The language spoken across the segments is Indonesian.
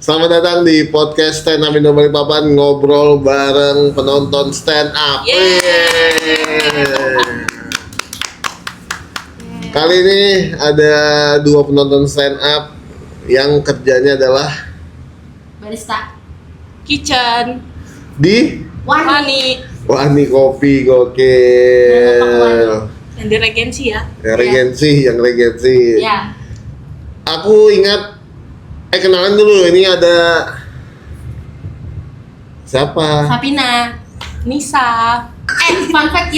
Selamat datang di podcast Stand Up Indo Balikpapan, ngobrol bareng penonton stand up. Kali ini ada dua penonton stand up yang kerjanya adalah barista kitchen di Wani Wani Kopi, gokil. yang di Regensi ya. Yang regensi. ya. Aku ingat, kenalan dulu, ini ada siapa? Sapina. Nisa. Fun fact,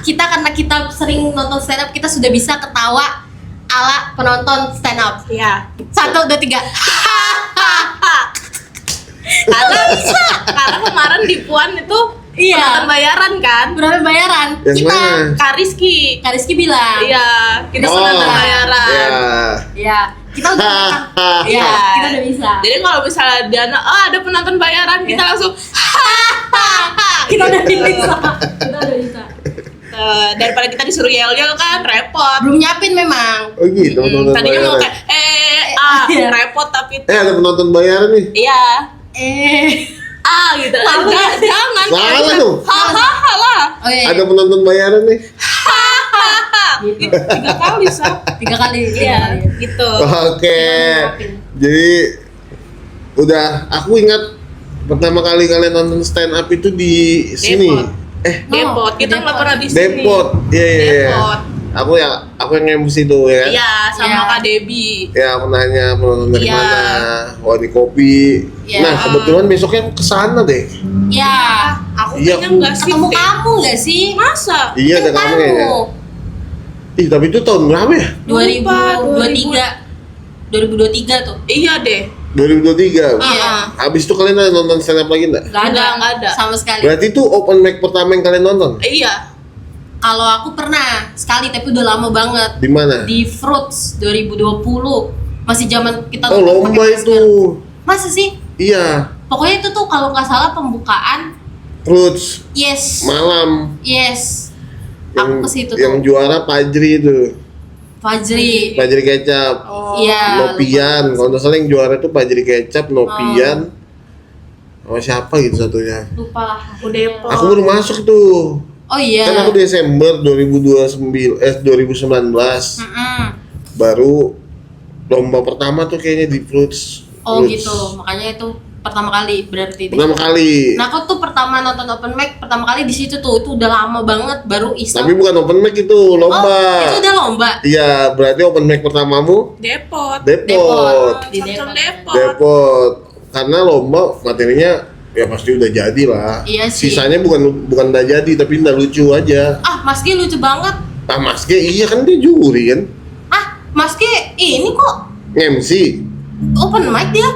kita karena kita sering nonton stand up, kita sudah bisa ketawa ala penonton stand up. Ya. 1, 2, 3. Karena bisa. Karena kemarin di Puan itu penonton bayaran kan. Berapa bayaran? Yang Kita. mana? Kak Rizky. Kak Rizky bilang. Iya, kita penonton bayaran. Ya. Kita udah bisa. Iya. Kita udah bisa. Jadi kalau misalnya Diana, ada penonton bayaran, kita langsung Kita udah bisa. Kita udah bisa. daripada kita disuruh yel-yel kan repot. Belum nyiapin memang. Oh gitu, penonton Tadinya mau bayaran. kayak Iya. repot tapi Ada penonton bayaran nih. iya. Gitu. Malu. Jangan. Salah tuh. Hahaha lah. Oh iya. Ada penonton bayaran nih. Gitu. 3 kali Sa. 3 kali. Iya, gitu. Oke. Kita Jadi udah, aku ingat pertama kali kalian nonton stand up itu di sini. Depot. Kita nggak pernah di sini. Depot. Iya. Depot. Aku yang MC itu ya. Iya, sama Iya. Kak Debbie. Ya, aku nanya penonton dari Iya. mana. Wani Kopi. Iya. Nah, kebetulan besoknya aku kesana deh. Ya. Aku Iya. kayaknya nggak sih. Ketemu deh. kamu nggak sih? Masa? Iya, ada kamu kayaknya. Ih, tapi itu tahun berapa ya? 2023 tuh. Iya deh. 2023. Iya. Habis itu kalian ada nonton stand up lagi enggak? Nggak Nggak ada. sama sekali. Berarti itu open mic pertama yang kalian nonton? Iya. Kalau aku pernah sekali tapi udah lama banget Di mana? di Fruits 2020. Masih zaman kita Oh, nonton lomba pakai masker. itu. Masa sih? Iya. Pokoknya itu tuh kalau nggak salah pembukaan. Fruits Yes. malam. Yes. Yang Aku ke situ yang tuh. juara Fajri itu. Fajri. Fajri Kecap. Oh. Iya. Nopian. Kalau nggak salah yang juara itu Fajri Kecap, Nopian. Oh, siapa gitu satunya? Lupa lah. Depot. Aku baru masuk tuh. Oh iya. Kan aku Desember 2019. Mm-mm. Baru lomba pertama tuh kayaknya di Fruits. Oh Fruits. gitu. Makanya itu pertama kali berarti. Pertama kali. Nah, aku tuh pertama nonton open mic pertama kali di situ tuh. Itu udah lama banget baru iseng. Tapi bukan open mic itu, lomba. Oh, itu udah lomba. Iya, berarti open mic pertamamu Depot. Depot. Di Samsung Depot. Depot. Karena lomba materinya ya pasti udah jadi lah. Iya sih. Sisanya bukan udah jadi tapi udah lucu aja. Ah, Mas G lucu banget. Ah, Mas G iya kan dia juri kan? Ah, Mas G ini kok MC. open mic dia?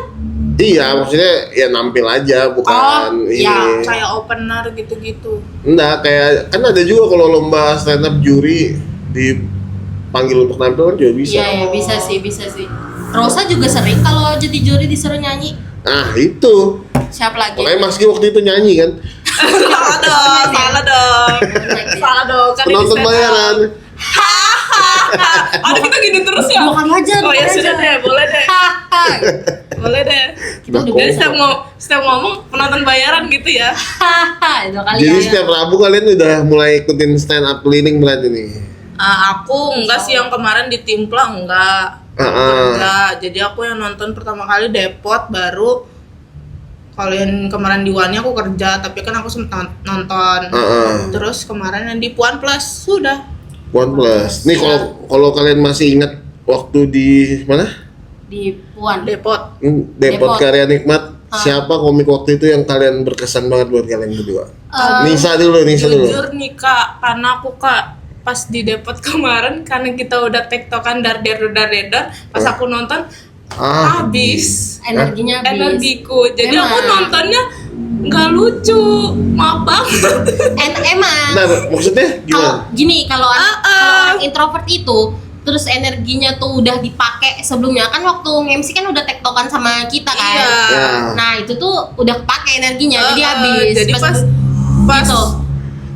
Iya, maksudnya ya nampil aja bukan Oh, ini. ya, Kayak opener gitu-gitu. Enggak, kayak kan ada juga kalau lomba stand up juri dipanggil untuk nampil kan juga bisa. Iya, ya, bisa sih. Rosa juga sering kalau jadi juri disuruh nyanyi. Nah, itu. Siapa lagi? Makanya Mas G waktu itu nyanyi kan. Salah dong. Kan Penonton bayaran. Ada kita gini terus ya? 2 kali aja. Oh ya sudah deh, boleh deh. Boleh deh. Udah Jadi kompak. setiap ngomong penonton bayaran gitu ya. 2 kali Jadi aja. setiap Rabu kalian udah mulai ikutin stand up keliling berarti nih. Aku enggak sih, yang kemarin di Timpla enggak. Enggak. Jadi aku yang nonton pertama kali Depot, baru kalian kemarin di Wani aku kerja, tapi kan aku sempat nonton. Terus kemarin yang di Puan Plus sudah. OnePlus. Nih kalau kalian masih ingat waktu di mana? Di Puan. Depot. Depot Depot. Karya Nikmat. Siapa komik waktu itu yang kalian berkesan banget buat kalian berdua? Nisa dulu. Jujur nih Kak, karena aku pas di Depot kemarin, karena kita udah tektokan dar pas aku nonton habis Energinya habis. energiku, jadi Emang. aku nontonnya nggak lucu, maaf banget. Emang. Nah, maksudnya Kalau gimana? gini, kalau orang introvert itu terus energinya tuh udah dipakai sebelumnya, kan waktu MC kan udah tektokan sama kita kan. Iya. Ya. Nah, itu tuh udah pakai energinya, jadi habis. Jadi pas gitu.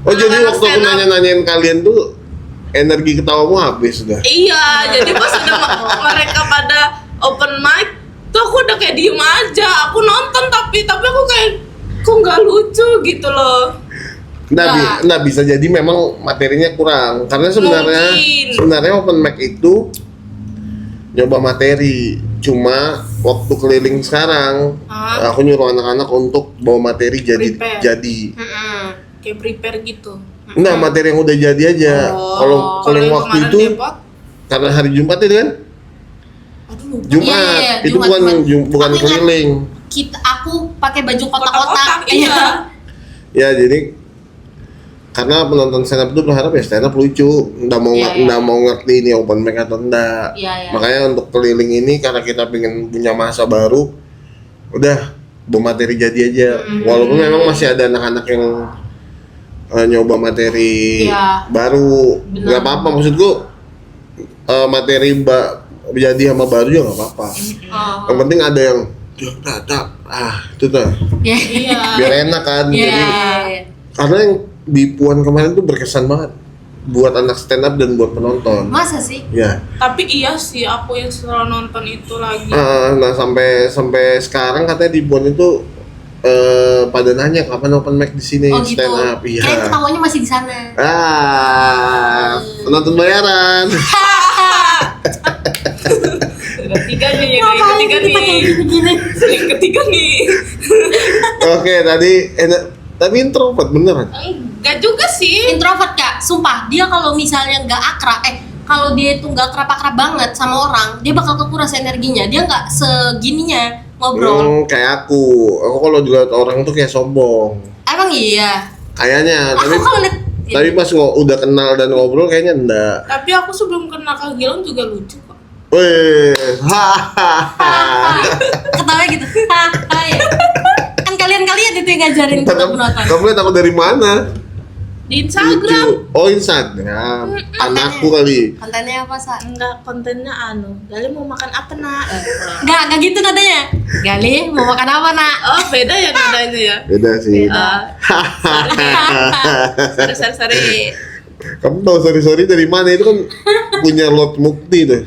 Oh, jadi anak-anak waktu aku stand up. nanya-nanyain kalian tuh energi ketawamu habis sudah. Iya, jadi pas udah mereka pada open mic tuh aku udah kayak diem aja, sih, tapi aku kayak kok nggak lucu gitu loh. Nah, bisa jadi memang materinya kurang. Karena sebenarnya open mic itu nyoba materi. Cuma waktu keliling sekarang, aku nyuruh anak-anak untuk bawa materi Prepare. jadi. Kayak prepare gitu. Nah, materi yang udah jadi aja. Kalau yang waktu kemarin itu depot, karena hari Jumat itu kan? aduh lupa. Jumat. Iya, Itu Jumat. bukan Aku ingat. keliling. Aku pakai baju kotak-kotak. Kotak-kotak, iya. Ya, jadi karena penonton stand up itu berharap ya stand up lucu, nggak mau ngerti ini open mic atau enggak. Iya. Makanya untuk keliling ini karena kita pengen punya masa baru, udah materi jadi aja. Walaupun memang masih ada anak-anak yang nyoba materi baru, Benar. nggak apa-apa. Maksudku materi jadi sama baru juga nggak apa-apa. Yang penting ada yang itu tuh Iya. biar enak kan. Iya. Jadi karena yang di Puan kemarin tuh berkesan banget buat anak stand up dan buat penonton. Masa sih? Ya. Tapi iya sih, aku yang selalu nonton itu lagi. Nah sampai sekarang katanya di Puan itu pada nanya kapan open mic di sini Oh gitu. stand up. Iya. Kayak ketawanya masih di sana. Penonton bayaran. Yang ketiga nih, yang ketiga nih. Oke, tapi introvert beneran. Enggak juga sih. Introvert Kak, sumpah dia kalau misalnya nggak akrab, kalau dia itu nggak akrab banget sama orang, dia bakal kekuras energinya. Dia nggak segininya ngobrol. Kayak aku kalau juga orang tuh kayak sombong. Emang iya. Kayaknya, Aku kalau liat, tapi pas udah kenal dan ngobrol kayaknya enggak. Tapi aku sebelum kenal Kak Gilang juga lucu kok. Weh, ketawa gitu. Hahaha ya. Kan kalian itu yang ngajarin kita penonton. Kamu lihat aku dari mana? Di Instagram. Lucu. Oh, Instagram. Anakku kali. Kontennya apa, Sa? Enggak, kontennya Gali mau makan apa, Nak? Enggak gitu nadanya. Gali, mau makan apa, Nak? Oh, beda ya nadanya ya. Beda sih. Sorry. Kamu tahu sorry dari mana? Itu kan punya Lot Mukti tuh.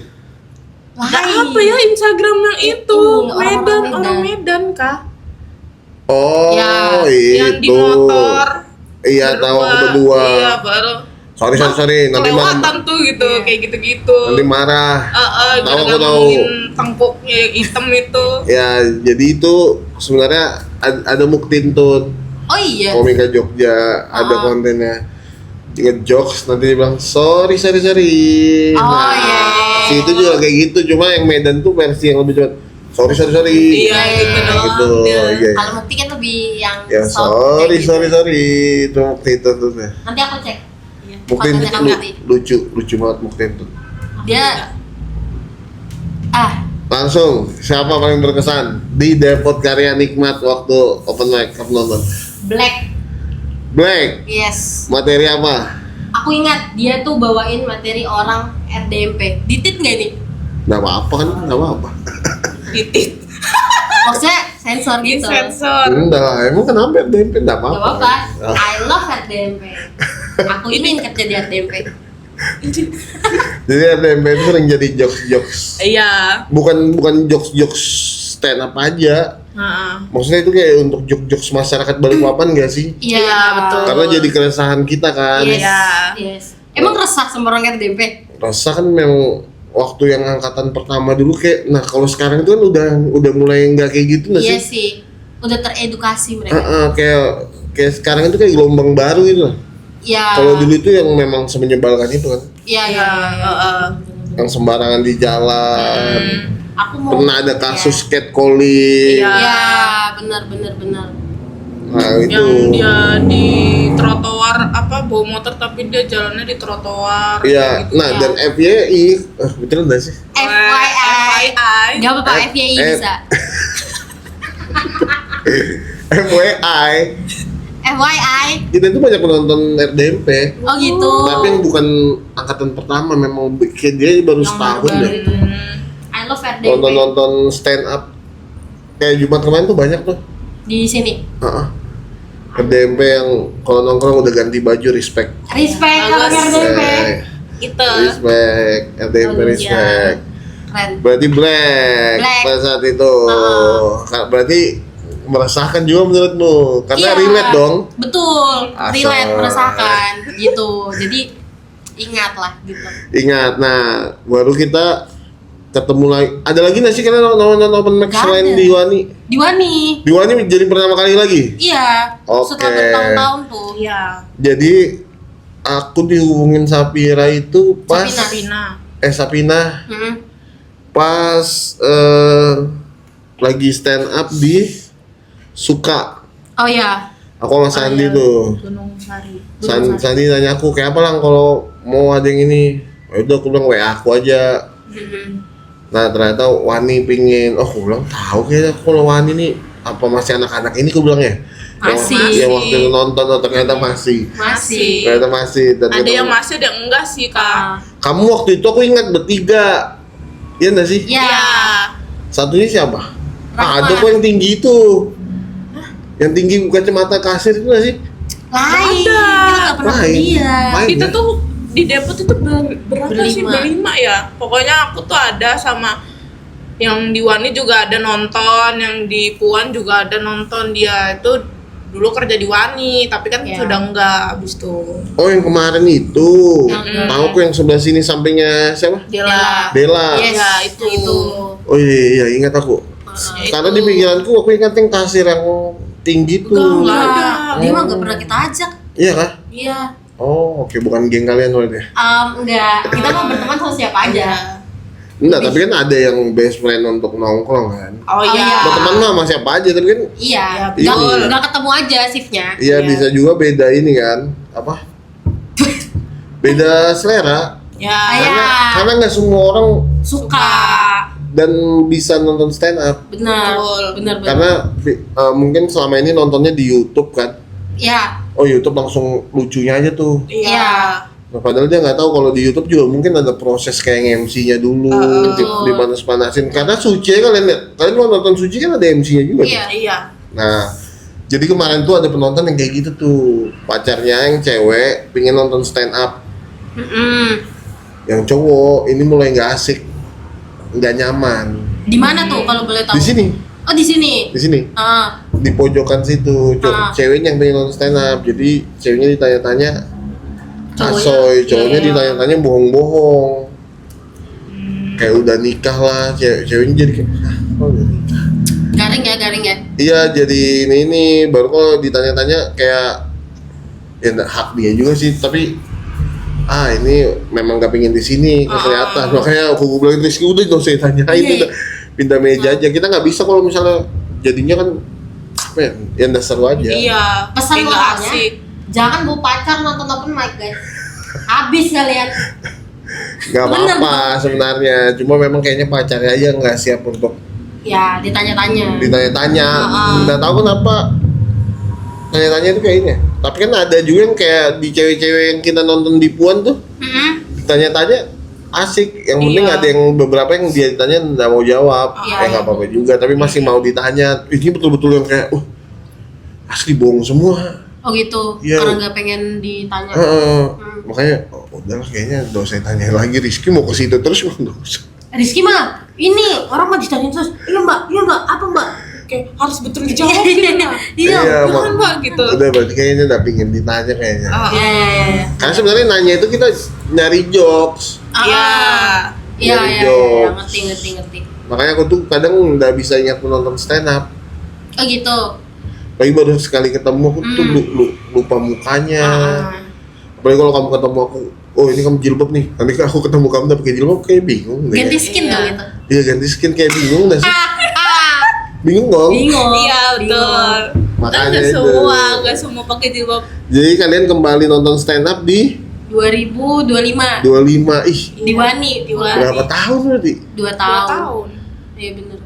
Enggak apa ya Instagram yang itu? Orang Medan kah? Oh, Ya, Yang di itu. motor. Iya, tahu aku berdua. Iya, baru. Sorry. Nanti Kelewatan tuh gitu, kayak gitu-gitu. nanti marah. Tahu, aku Gara-gara tahu. ngomongin tangkuknya yang hitam itu. Ya, jadi itu sebenarnya ada Muktin tuh. Oh iya. Komika Jogja, ada kontennya nge-jokes, nanti dia bilang sorry. Oh, iya. Si itu juga kayak gitu, cuma yang Medan tuh versi yang lebih cepat. Sorry. Iya, gitu doang. Gitu. Dia. Iya. Kalau Mukti kan lebih yang Ya soft, kayak gitu. sorry. Itu Mukti itu tuh. Nanti aku cek. Mukti Kontennya itu Mukti. lucu banget Mukti itu. Dia Langsung, siapa paling berkesan di Depot Karya Nikmat waktu open mic kamu nonton? Black, yes. materi apa? Aku ingat dia tuh bawain materi orang RDMP. Ditit nggak ini? Nggak apa-apa kan, nggak apa-apa. Titit. Maksudnya sensor gitu. Sensor. Enggak lah, emang kenapa DMP nggak apa-apa? Gak apa-apa. I love RDMP. Aku ingin kerja di RDMP. Jadi DMP itu sering jadi jokes. Iya. Bukan jokes stand up aja. Maksudnya itu kayak untuk jokes masyarakat Balikpapan nggak sih? Iya, betul. Karena jadi keresahan kita kan. Yes. Emang resah sama orang RDMP? Rasa kan memang waktu yang angkatan pertama dulu kayak, nah kalau sekarang itu kan udah mulai nggak kayak gitu nggak Iya sih? sih. Udah teredukasi mereka. Kayak sekarang itu kayak gelombang baru gitu. Iya. Kalau dulu itu yang memang semenyebalkan itu kan, Iya. yang sembarangan di jalan. Aku mau Pernah ada kasus catcalling. Iya, benar. Nah itu. Yang dia di trotoar bawa motor tapi dia jalannya di trotoar. Iya. Gitu. Nah dan FYI, betul nggak sih? FYI. Gak apa-apa, FYI bisa. FYI, FYI. kita itu banyak penonton RDMP. Oh gitu. Tapi yang bukan angkatan pertama, memang kayak dia baru setahun deh. I love RDMP. Nonton stand up kayak Jumat kemarin tuh banyak tuh. Di sini. RDMP yang kalau nongkrong udah ganti baju, respect. Respect kalau RDMP. Gitu. Respect, RDMP respect. Keren. Berarti Black pada saat itu. Berarti meresahkan juga menurutmu? Karena Iya, relate dong. Betul, Asal. relate merasakan gitu. Jadi ingatlah gitu. Ingat, nah baru kita ketemu lagi. Ada lagi nggak sih kalian nonton open mic Nggak selain ada. di Wani? Di Wani. Di Wani jadi pertama kali lagi? Iya. Oke. Setelah bertahun-tahun tuh. Iya. Jadi aku dihubungin Sapira itu pas Sapina. Sapina. Sapina Mm-mm. pas lagi stand up di Suka. Oh ya. Aku sama Sandi iya. tuh. Gunung Sari. Sandi nanya aku kayak apa lang kalau mau ada yang ini. Ya udah aku bilang WA aku aja. Mm-mm. Nah ternyata Wani pingin. Oh aku bilang tahu kayaknya kalau Wani nih apa masih anak-anak ini aku bilang ya. Masih. Yang waktu itu nonton oh, ternyata masih. Masih. Ternyata masih. Dan Ada itu- yang masih, ada yang enggak sih, Kak. Ah. Kamu waktu itu aku ingat bertiga. Iya nggak sih? Ya. Iya. Satunya siapa? Rahmat. Ada kok yang tinggi itu. Yang tinggi kacamata kasir itu nggak sih? Lain. Ada. Kita nggak pernah Lain. dia. Lain. Kita tuh di Depot itu berapa sih? Berlima. Berlima ya. Pokoknya aku tuh ada sama yang di Wani juga ada nonton, yang di Puan juga ada nonton. Dia itu dulu kerja di Wani, tapi kan Iya. sudah enggak habis tuh. Oh yang kemarin itu. Yang- Tahu kok yang sebelah sini sampingnya siapa? Dela. Dela. Yes, Ya, itu. Oh iya ingat aku. Ya, Karena itu. di pikiranku aku ingat yang kasir yang tinggi tuh. Enggak ada. Dia mah nggak pernah kita ajak. Iya kah? Iya. Oh oke bukan geng kalian berarti. Enggak. Kita mau berteman sama siapa aja. Enggak, tapi kan ada yang best friend untuk nongkrong kan. Oh, Oh, iya. iya. Berteman mah sama siapa aja tapi kan Iya. Iya, Nggak betul. nggak ketemu aja shiftnya. iya Iya. bisa juga beda ini kan. Apa? Beda selera. Ya. Karena nggak semua orang Suka. dan bisa nonton stand up. Benar. Betul. Benar. Karena mungkin selama ini nontonnya di YouTube kan. Ya. Oh YouTube langsung lucunya aja tuh. Iya. Nah, padahal dia nggak tahu kalau di YouTube juga mungkin ada proses kayak MC-nya dulu, Betul. dipanas-panasin. Karena Suci kalian lihat, kalian kalau nonton Suci kan ada MC-nya juga. Iya. Iya. Nah, jadi kemarin tuh ada penonton yang kayak gitu tuh, pacarnya yang cewek pingin nonton stand up, Mm-mm. yang cowok ini mulai nggak asik, nggak nyaman. Di mana tuh kalau boleh tahu? Di sini, Oh di sini. di sini, Ah. di pojokan situ, Ah. ceweknya yang pengen nonton stand up, jadi ceweknya ditanya-tanya. Cowoknya, Asoy, cowoknya iya. ditanya-tanya bohong-bohong. Kayak udah nikah lah, ceweknya jadi kayak oh, udah nikah. Garing ya. Iya, jadi ini baru kalau ditanya-tanya kayak ya nggak hak dia juga sih, tapi ini memang gak pengen di sini kelihatan. Makanya aku bilang Rizky udah gak usah tanyain, Iya. udah pindah meja aja. Kita nggak bisa kalau misalnya jadinya kan apa ya, yang dasar aja. Iya. Pesan Kayak nggak moralnya, asik. jangan bawa pacar nonton open mic guys. Habis kalian. Nggak Bener, apa-apa sebenarnya, cuma memang kayaknya pacarnya aja nggak siap untuk Ya ditanya-tanya. ditanya-tanya. Nggak tahu kenapa tanya-tanya itu kayak ini. Tapi kan ada juga yang kayak di cewek-cewek yang kita nonton di Puan tuh Mm-mm. ditanya-tanya asik. Yang penting Iya. ada yang beberapa yang dia ditanya nggak mau jawab. Iya, Ya nggak iya. apa-apa juga, tapi masih mau ditanya. Ini betul-betul yang kayak asli bohong semua. Oh gitu. Iya. Karena nggak pengen ditanya. Makanya udahlah kayaknya nggak usah tanya lagi. Rizky mau ke situ terus nggak usah. Rizky mah, ini orang mah ditanyain terus. Iya mbak, apa mbak? Kayak harus betul dijawab. Iya. Iya, Jangan, Mbak, gitu. Udah berarti kayaknya udah pingin ditanya kayaknya. Iya. Karena sebenarnya nanya itu kita nyari jokes. Iya. Iya, Dari iya, jokes. ngerti. Makanya aku tuh kadang nggak bisa ingat menonton stand up. Oh gitu. Apalagi baru sekali ketemu aku tuh lupa mukanya. Apalagi kalau kamu ketemu aku, oh ini kamu jilbab nih. Nanti aku ketemu kamu tapi pakai jilbab kayak bingung deh. Ganti skin Iya. dong itu. Iya ganti skin kayak bingung dah sih. Bingung dong. Bingung. Iya, betul. Makanya Nggak itu. semua, nggak semua pakai jilbab. Jadi kalian kembali nonton stand up di 2025 25. Ih, di Wani. berapa tahun berarti? 2 2 tahun. tahun. Iya bener.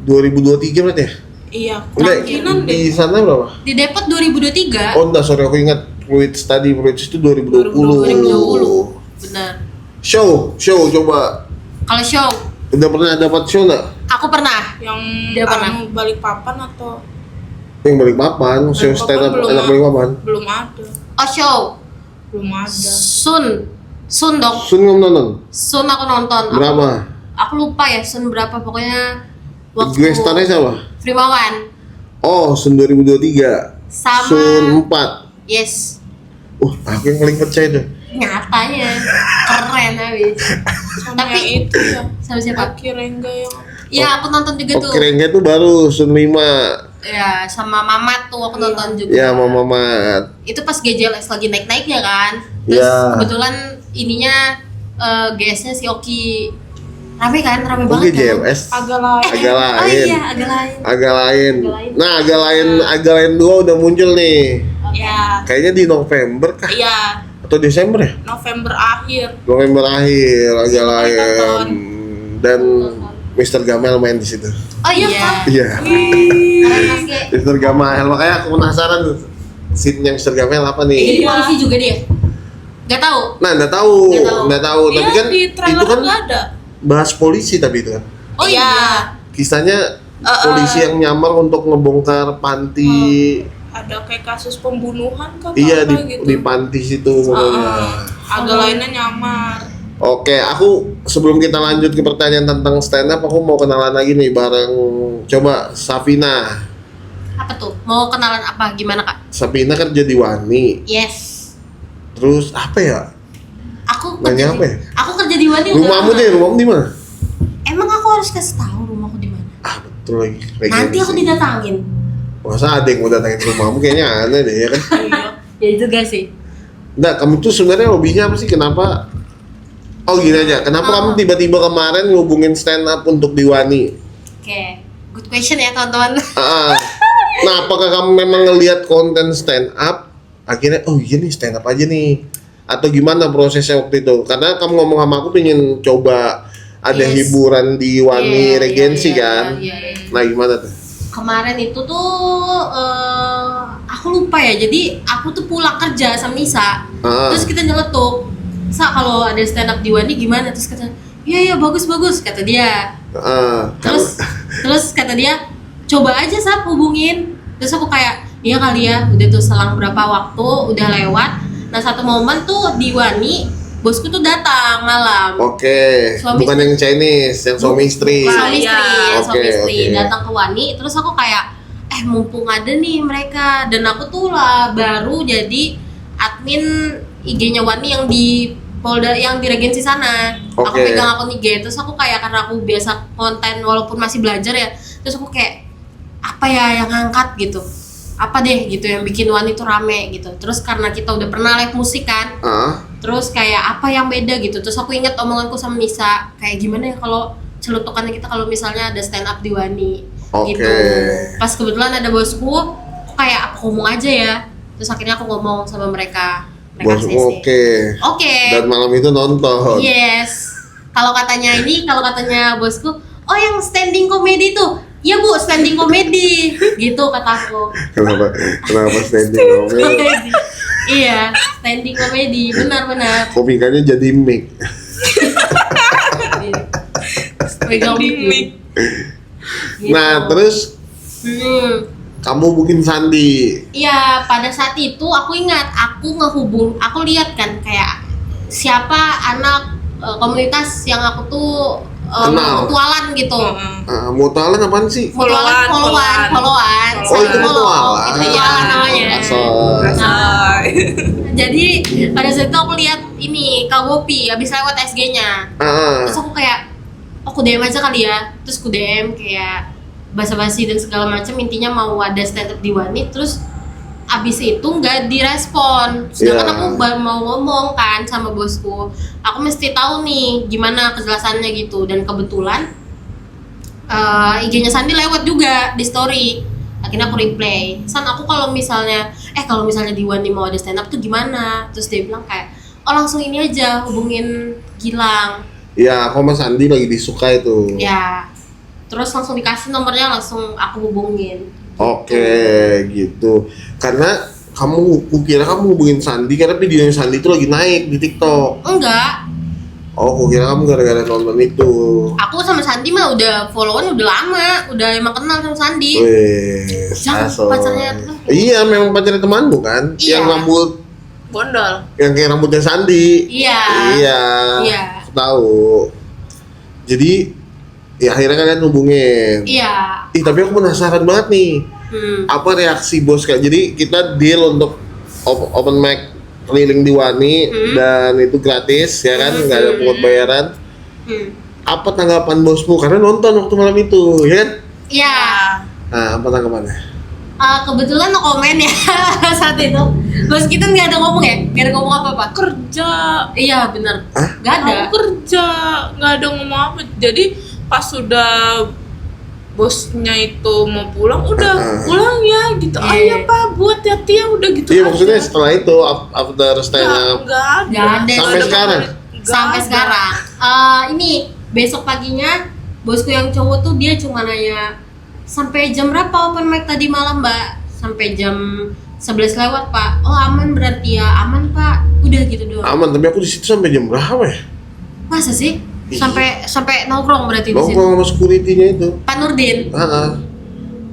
2023 berarti ya? Iya, Enggak, kemungkinan di deh. sana berapa? Di Depot 2023. Oh enggak, sorry aku ingat Fluid Study Bridge itu 2020. 2020. Benar. Show coba. Kalau show, Udah pernah dapat show enggak? aku pernah. Yang Dia pernah. balik papan atau Yang balik papan, show Balikpapan stand up belum anak ada. balik papan. belum ada. Oh show, Belum ada. Sun dong. Sun kamu nonton? Sun aku nonton. Berapa? Aku lupa ya Sun berapa pokoknya. Waktu Gue starnya siapa? Primawan. Oh, Sun 2023. Sama Sun 4. yes, Aku yang paling percaya tuh. nyatanya keren habis. Sama Tapi yang itu ya. sama siapa? Kira enggak yang Ya aku nonton juga tuh. Keren tuh baru Sun 5. Ya sama Mamat tuh aku nonton juga. Ya, Mama Mat. Itu pas GJLS lagi naik-naiknya kan. Terus Ya. kebetulan ininya GS-nya si Oki rame kan, rame Oke, banget kan. JMS. agak lah. Agak Oh lain. iya, agak lain. Agak lain. Agak lain. Nah, agak lain 2 udah muncul nih. Ya. Kayaknya di November kah? Iya, Atau Desember ya? November akhir. November akhir, agak Bisa lain. nonton. Dan Mr. Gamel main di situ. Oh iya. Iya. Keren Mas Ge. Mr. Gamel, makanya aku penasaran scene-nya Mr. Gamel apa Jadi nih? Iya. polisi juga dia. Gak tahu. Nah, nggak tahu. Iya, Tapi kan di itu trailer kan nggak ada. bahas polisi tapi itu kan. Oh iya. Kisahnya polisi yang nyamar untuk ngebongkar panti. Ada kayak kasus pembunuhan kan? Iya, apa di, gitu. di panti situ pokoknya. Agak lainnya nyamar. Oke, aku sebelum kita lanjut ke pertanyaan tentang stand up, aku mau kenalan lagi nih bareng coba Safina. Apa tuh? Mau kenalan apa? Gimana Kak? Safina kerja di Wani. Yes. Terus apa ya? Aku Nanya kerja apa di, ya? aku kerja di Wani udah Rumahmu lama. deh, rumahmu di mana? Emang aku harus kasih tahu rumahku di mana? Ah, betul lagi. Nanti aku didatangin. Masa ada yang mau datangin ke rumahmu kayaknya aneh deh ya kan? Iya. Ya juga sih. Nah, kamu tuh sebenarnya hobinya apa sih? Kenapa? Oh gini aja, kenapa kamu tiba-tiba kemarin ngubungin stand up untuk di Wani? Oke. Good question ya teman-teman. Ah, nah, apakah kamu memang ngelihat konten stand up, akhirnya oh iya nih stand up aja nih, atau gimana prosesnya waktu itu? Karena kamu ngomong sama aku pengen coba ada Yes. hiburan di Wani Iya, Regency iya, kan? iya, iya. Nah gimana tuh? Kemarin itu tuh aku lupa ya. Jadi aku tuh pulang kerja sama Nisa. Ah. Terus kita nyeletuk. Sa kalau ada stand up di Wani gimana? Terus kata, iya bagus kata dia. Terus kata dia, coba aja Sa hubungin. Terus aku kayak, iya kali ya. Udah tuh selang berapa waktu udah lewat. Nah satu momen tuh di Wani, bosku tuh datang malam. Oke, Suami bukan yang Chinese, yang suami istri. Suami istri, Iya. suami Oke, istri oke. datang ke Wani. Terus aku kayak, mumpung ada nih mereka. Dan aku tuh lah baru jadi admin IG-nya Wani yang di Polda, yang di Regency sana. Aku Oke. pegang akun IG. Terus aku kayak, karena aku biasa konten walaupun masih belajar ya. Terus aku kayak, apa ya yang ngangkat gitu, apa deh gitu yang bikin Wani tuh rame gitu. Terus karena kita udah pernah live musik kan, Ah, terus kayak apa yang beda gitu. Terus aku inget omonganku sama Nisa, kayak gimana ya kalau celutukannya kita kalau misalnya ada stand up di Wani. Oke. Gitu. Pas kebetulan ada bosku, aku kayak apa ngomong aja ya. Terus akhirnya aku ngomong sama mereka. Mereka bos, CC. oke. Oke. Dan malam itu nonton. Yes. Kalau katanya bosku, oh yang standing comedy tuh. Iya Bu, standing comedy. Gitu kataku. Kenapa standing ngomel? Comedy. Iya, standing comedy. Benar-benar. Komikanya jadi mic. Pegang Di mic. mic. Gitu. Nah, terus kamu bikin sandi. Iya, pada saat itu aku ingat, aku lihat kan kayak siapa anak komunitas yang aku tuh Kenal. mutualan gitu. Mutualan apaan sih? Followan. Oh, itu mutualan. Itu mutualan namanya. Asal. Nah, jadi pada saat itu aku lihat ini Kak Gopi habis lewat SG-nya. Terus aku kayak, aku DM aja kali ya. Terus ku DM kayak basa-basi dan segala macam, intinya mau ada stand up di Wani. Terus abis itu nggak direspon. Sedangkan Yeah. aku mau ngomong kan sama bosku, aku mesti tahu nih gimana kejelasannya gitu. Dan kebetulan IG-nya Sandi lewat juga di story. Akhirnya aku reply, San aku kalau misalnya di Wani mau ada stand up tuh gimana? Terus dia bilang kayak, oh langsung ini aja hubungin Gilang. Ya, aku sama Sandi lagi disuka itu. Ya, terus langsung dikasih nomornya, langsung aku hubungin. Oke, gitu. Karena kukira kamu hubungin Sandi karena videonya Sandi itu lagi naik di TikTok. Enggak, Oh, kukira kamu gara-gara nonton itu. aku sama Sandi mah udah followan udah lama, udah emang kenal sama Sandi. Wih, Jangan aso. pacarnya tuh. Iya, memang pacarnya temanmu kan? Iya. Yang rambut, Bondol. yang kayak rambutnya Sandi. Iya. Iya. Iya. Aku tahu. Jadi, ya akhirnya kalian hubungin. Iya. Ih, tapi aku penasaran banget nih. Apa reaksi bos Kak? Jadi kita deal untuk open mic keliling di Wani dan itu gratis ya kan, nggak ada pungut bayaran. Apa tanggapan bosmu? Karena nonton waktu malam itu, ya kan? Iya. Nah, apa tanggapannya? Kebetulan no komen ya saat itu. Bos kita nggak ada ngomong ya, nggak ada ngomong apa-apa. Kerja. Iya benar. Hah? Nggak ada. Aku kerja, nggak ada ngomong apa. Jadi pas sudah bosnya itu mau pulang, udah pulang ya gitu. Iya. Iya pak, buat ya udah gitu. Iya aja. maksudnya setelah itu after stand up Nggak ada. Nggak ada. sampai sekarang. Sampai sekarang. Ini besok paginya bosku yang cowok tuh dia cuma nanya sampai jam berapa open mic tadi malam mbak? Sampai jam 11 lewat pak. Oh aman berarti ya, aman pak. Udah gitu doang. Aman, tapi aku di situ sampai jam berapa ya? Masa sih? Iya. Sampai nongkrong berarti di situ. Nongkrong sama security-nya itu. Pak Nurdin.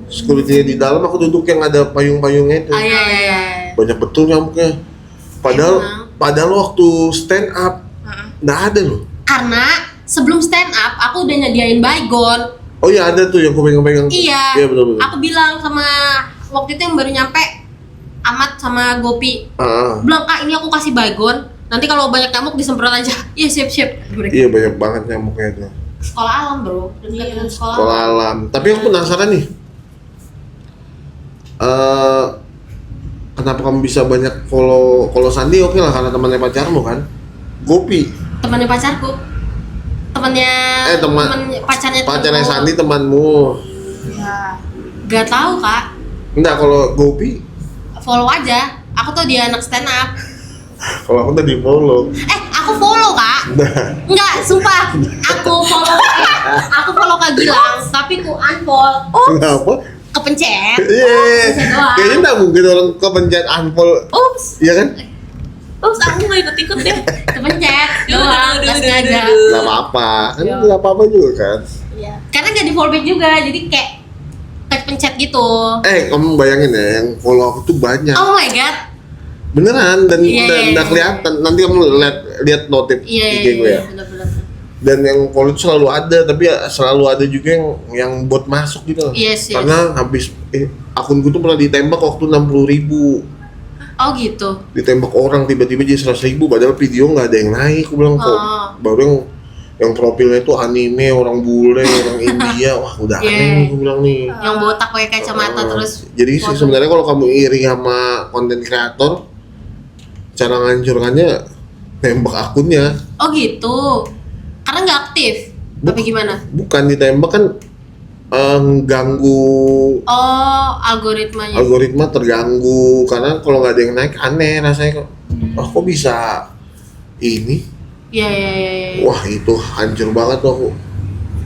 Security-nya di dalam, aku duduk yang ada payung-payungnya itu. Iya. Banyak betul nyamuknya. Padahal waktu stand up nggak ada loh. Karena sebelum stand up aku udah nyediain baygon. Oh iya ada tuh yang aku pegang-pegang. Iya. Iya betul. Aku bilang sama waktu itu yang baru nyampe Amat sama Gopi. Bilang kak ini aku kasih baygon. Nanti kalau banyak nyamuk disemprot aja. Iya siap. Iya banyak banget nyamuknya itu. Sekolah alam bro. Dekat dengan sekolah Sekolah alam. Tapi aku penasaran nih. Kenapa kamu bisa banyak follow Sandi? Oke lah karena temannya pacarmu kan. Gopi. Temannya pacarku. Temannya pacarnya Sandi temanmu. Ya. Gak tahu kak. Enggak, kalau Gopi Follow aja. Aku tuh dia anak stand up. kalau aku tadi follow. Aku follow kak. Enggak, sumpah. Aku follow Kak Gilang, tapi ku unfollow. Kenapa? Kepencet. Iya. doang. Kayaknya enggak mungkin orang kepencet unfollow. Ups, Iya kan? aku nggak ikut deh. Kepencet doang, nggak sengaja. Enggak apa-apa. Kan enggak apa-apa juga kan. Iya. Karena nggak di follow back juga, jadi kayak kepencet gitu. Kamu bayangin ya, yang follow aku tuh banyak. Oh my god. Beneran dan Iya. udah kelihatan. Nanti kamu lihat notif IG gue ya. Bener-bener. Dan yang follow itu selalu ada, tapi ya selalu ada juga yang buat masuk gitu. Yes. Karena habis akunku tuh pernah ditembak waktu 60.000. Oh gitu. Ditembak orang tiba-tiba jadi 100.000, padahal video nggak ada yang naik. Aku bilang kok baru yang profilnya tuh anime, orang bule, orang India. Wah udah aneh nih, aku bilang nih. Yang botak pakai kacamata terus. Jadi sih sebenarnya kalau kamu iri sama konten kreator, cara ngancurkannya nembak akunnya. Oh gitu. Karena nggak aktif. Tapi gimana? Bukan ditembak kan, ganggu Oh, algoritmanya. algoritma terganggu karena kalau nggak ada yang naik aneh rasanya kok. Kok bisa ini? Iya. Wah itu hancur banget tuh aku.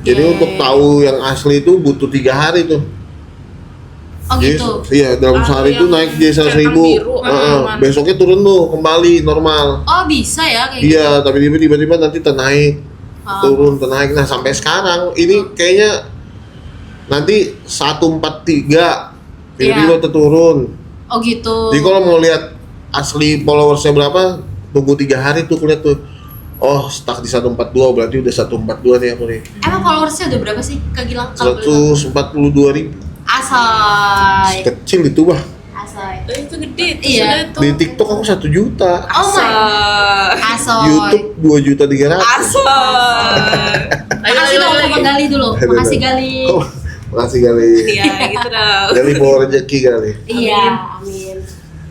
Jadi Iya. untuk tahu yang asli itu butuh 3 hari tuh. Oh Jadi, gitu. iya dalam sehari itu yang naik jadi 100.000. biru, Besoknya turun tuh kembali normal. Oh bisa ya kayak gitu. Iya, tapi tiba-tiba nanti ternaik, turun, ternaik. Nah sampai sekarang ini kayaknya nanti 143 tiba-tiba turun. Oh gitu. Jadi kalau mau lihat asli followersnya berapa, tunggu 3 hari tuh kulihat tuh. Oh stuck di 142, berarti udah 142 nih aku nih. Emang followersnya udah berapa sih Kak Gilang? Kalau boleh tahu? 142.000. Asal. Kecil itu bah. Asal. Itu gede. Iya. Itu. Di TikTok aku 1 juta. Oh my. Asal. YouTube 2.300.000. Makasih dong untuk Gali dulu. Makasih Gali. Oh, makasih kali. Iya gitu dong. Dari bawa rezeki kali. Iya. Amin.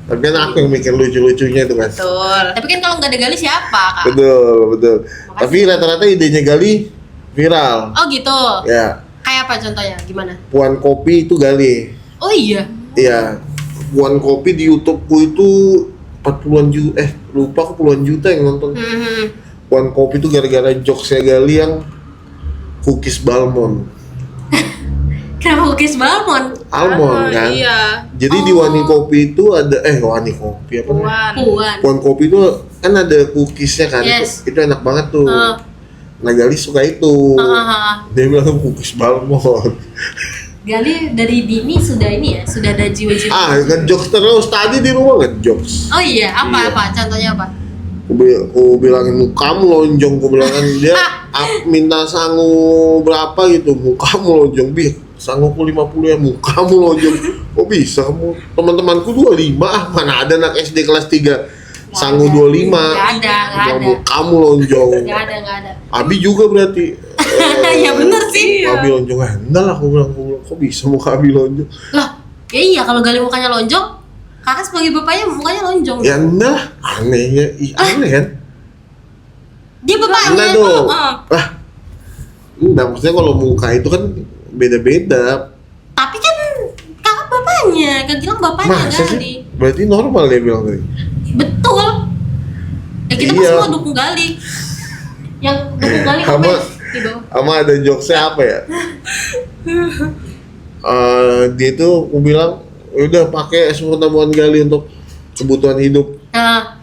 Tapi kan aku yang mikir lucu-lucunya itu kan. Betul. Tapi kan kalau nggak ada Gali siapa Kak? Betul. Tapi rata-rata idenya Gali viral. Oh gitu. Ya, Kayak apa contohnya? Gimana? Puan Kopi itu Gali. Oh iya. Iya. Puan Kopi di YouTubeku itu 40-an juta, lupa aku puluhan juta yang nonton. Puan Kopi itu gara-gara jokesnya Gali yang cookies Balmond. Kenapa cookies Balmond? Almond kan? Iya. Jadi di Wani Kopi itu ada Wani Kopi apa namanya? Puan. Puan. Puan Kopi itu kan ada cookiesnya kan? Yes. Itu enak banget tuh. Nah Gali suka itu. Dia bilang cookies Balmond. Gali dari dini sudah ini ya, sudah ada jiwa-jiwa. Ngejokes terus tadi di rumah ngejokes. Oh iya, Iya. apa? Contohnya apa? Aku bilangin mukamu lonjong, aku bilang kan dia minta sangu berapa gitu, mukamu lonjong sanggupku 50 ya, mukamu lonjong. Kok bisa kamu? Teman-temanku 25, mana ada anak SD kelas 3 sanggup 25. Nggak ada. Kamu lonjong. Nggak ada. Abi juga berarti. Ya bener sih. Abi lonjong, enggak lah aku bilang, kok bisa muka Abi lonjong? Lah, ya iya kalau Gali mukanya lonjong, kakak sebagai bapaknya mukanya lonjong. Ya enggak lah, anehnya, aneh kan? Dia bapaknya. Enggak dong. Heeh. Enggak, maksudnya kalau muka itu kan beda-beda. Tapi kan kakak bapaknya, kan bilang bapaknya Masa Gali. sih? Berarti normal dia bilang tadi. Betul. Ya kita Iya. semua dukung Gali. Yang dukung Gali Sama- komen di bawah. Sama ada jokesnya apa ya? Dia tuh aku bilang udah pakai semua tabungan Gali untuk kebutuhan hidup. Nah,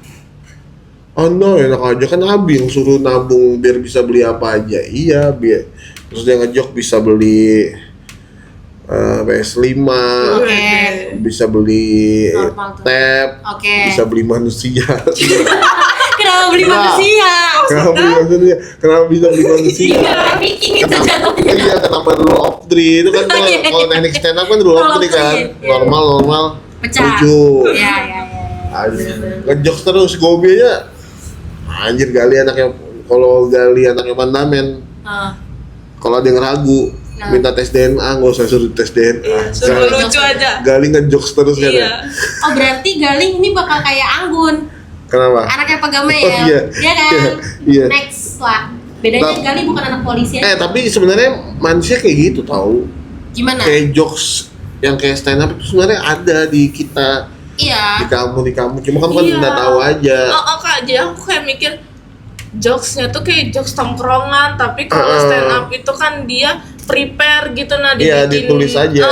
Oh no, enak aja kan Abi yang suruh nabung biar bisa beli apa aja. Iya, biar terus dia ngejok bisa beli PS5, oke. bisa beli Normal tuh. tab, Oke. bisa beli manusia. Kenapa beli Nah. manusia? Kenapa beli manusia? Kenapa bisa beli manusia? Trafficking itu jatuhnya. Iya, kenapa dulu off three? Itu kan kalau teknik stand up kan dulu off three kan. Iya. Normal, Pecah. lucu. Iya. Anjir, ngejokes terus Gobi aja. Anjir, Gali anaknya, kalau Gali anaknya Pandamen, Ah. kalau ada yang ragu Nah. minta tes DNA, nggak usah suruh tes DNA. Iya, suruh lucu aja. Gali ngejokes terus kan ya. Iya. Oh berarti Galing ini bakal kayak Anggun, Kenapa? anaknya Pak Game Oh, ya? iya. Iya kan? Iya. Next lah. Bedanya Nah. Gali bukan anak polisi ya? Tapi sebenarnya manusia kayak gitu tahu. Gimana? Kayak jokes yang kayak stand up itu sebenarnya ada di kita, Iya. di kamu. Cuma kamu kan Iya. nggak tahu aja. Oh, Kak, jadi aku kayak mikir jokesnya tuh kayak jokes tongkrongan, tapi kalau Heeh. stand up itu kan dia prepare gitu, nah Iya, dibikin. ditulis aja.